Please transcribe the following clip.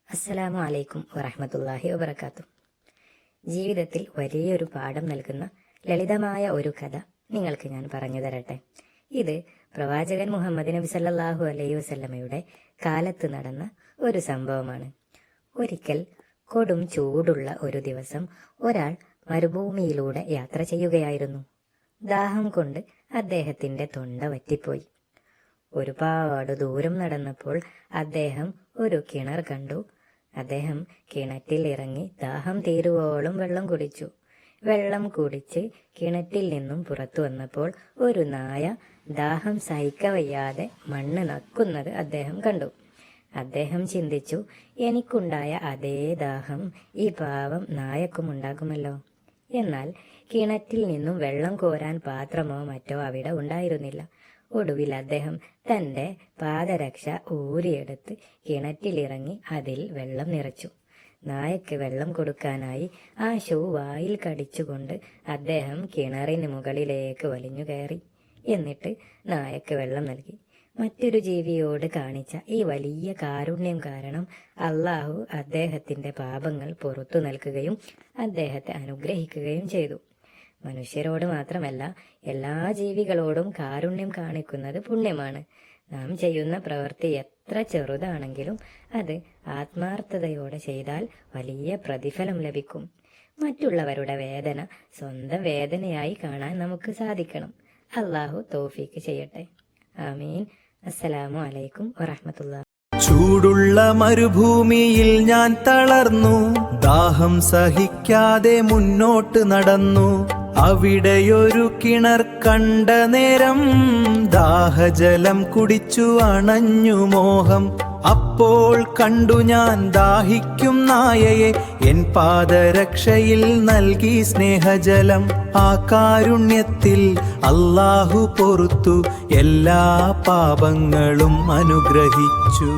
അസ്സലാമു അലൈക്കും വറഹ്മത്തുള്ളാഹി വബറകാതുഹു. ജീവിതത്തിൽ വലിയൊരു പാഠം നൽകുന്ന ലളിതമായ ഒരു കഥ നിങ്ങൾക്ക് ഞാൻ പറഞ്ഞു തരട്ടെ. ഇത് പ്രവാചകൻ മുഹമ്മദ് നബി സല്ലല്ലാഹു അലൈഹി വസല്ലമയുടെ കാലത്ത് നടന്ന ഒരു സംഭവമാണ്. ഒരിക്കൽ കൊടും ചൂടുള്ള ഒരു ദിവസം ഒരാൾ മരുഭൂമിയിലൂടെ യാത്ര ചെയ്യുകയായിരുന്നു. ദാഹം കൊണ്ട് അദ്ദേഹത്തിന്റെ തൊണ്ട വറ്റിപ്പോയി. ഒരുപാട് ദൂരം നടന്നപ്പോൾ അദ്ദേഹം ഒരു കിണർ കണ്ടു. അദ്ദേഹം കിണറ്റിൽ ഇറങ്ങി ദാഹം തീരുവോളം വെള്ളം കുടിച്ചു. വെള്ളം കുടിച്ച് കിണറ്റിൽ നിന്നും പുറത്തു വന്നപ്പോൾ ഒരു നായ ദാഹം സഹിക്കവയ്യാതെ മണ്ണ് നക്കുന്നത് അദ്ദേഹം കണ്ടു. അദ്ദേഹം ചിന്തിച്ചു, എനിക്കുണ്ടായ അതേ ദാഹം ഈ പാവം നായക്കും ഉണ്ടാകുമല്ലോ. എന്നാൽ കിണറ്റിൽ നിന്നും വെള്ളം കോരാൻ പാത്രമോ മറ്റോ അവിടെ ഉണ്ടായിരുന്നില്ല. ഒടുവിൽ അദ്ദേഹം തന്റെ പാദരക്ഷ ഊരിയെടുത്ത് കിണറ്റിലിറങ്ങി അതിൽ വെള്ളം നിറച്ചു. നായക്ക് വെള്ളം കൊടുക്കാനായി ആ ഷൂ വായിൽ കടിച്ചുകൊണ്ട് അദ്ദേഹം കിണറിന് മുകളിലേക്ക് വലിഞ്ഞു കയറി. എന്നിട്ട് നായക്ക് വെള്ളം നൽകി. മറ്റൊരു ജീവിയോട് കാണിച്ച ഈ വലിയ കാരുണ്യം കാരണം അള്ളാഹു അദ്ദേഹത്തിന്റെ പാപങ്ങൾ പുറത്തു നൽകുകയും അദ്ദേഹത്തെ അനുഗ്രഹിക്കുകയും ചെയ്തു. മനുഷ്യരോട് മാത്രമല്ല, എല്ലാ ജീവികളോടും കാരുണ്യം കാണിക്കുന്നത് പുണ്യമാണ്. നാം ചെയ്യുന്ന പ്രവൃത്തി എത്ര ചെറുതാണെങ്കിലും അത് ആത്മാർത്ഥതയോടെ ചെയ്താൽ വലിയ പ്രതിഫലം ലഭിക്കും. മറ്റുള്ളവരുടെ വേദന സ്വന്തം വേദനയായി കാണാൻ നമുക്ക് സാധിക്കണം. അള്ളാഹു തൗഫീക്ക് ചെയ്യട്ടെ. ആമീൻ. അസ്സലാമു അലൈക്കും വറഹ്മത്തുള്ളാഹി. ചൂടുള്ള മരുഭൂമിയിൽ ഞാൻ തളർന്നു, ദാഹം സഹിക്കാതെ മുന്നോട്ട് നടന്നു. അവിടെയൊരു കിണർ കണ്ട നേരം ദാഹജലം കുടിച്ചു അണഞ്ഞു മോഹം. അപ്പോൾ കണ്ടു ഞാൻ ദാഹിക്കും നായയെ, എൻ പാദരക്ഷയിൽ നൽകി സ്നേഹജലം. ആ കാരുണ്യത്തിൽ അല്ലാഹു പൊറുത്തു എല്ലാ പാപങ്ങളും അനുഗ്രഹിച്ചു.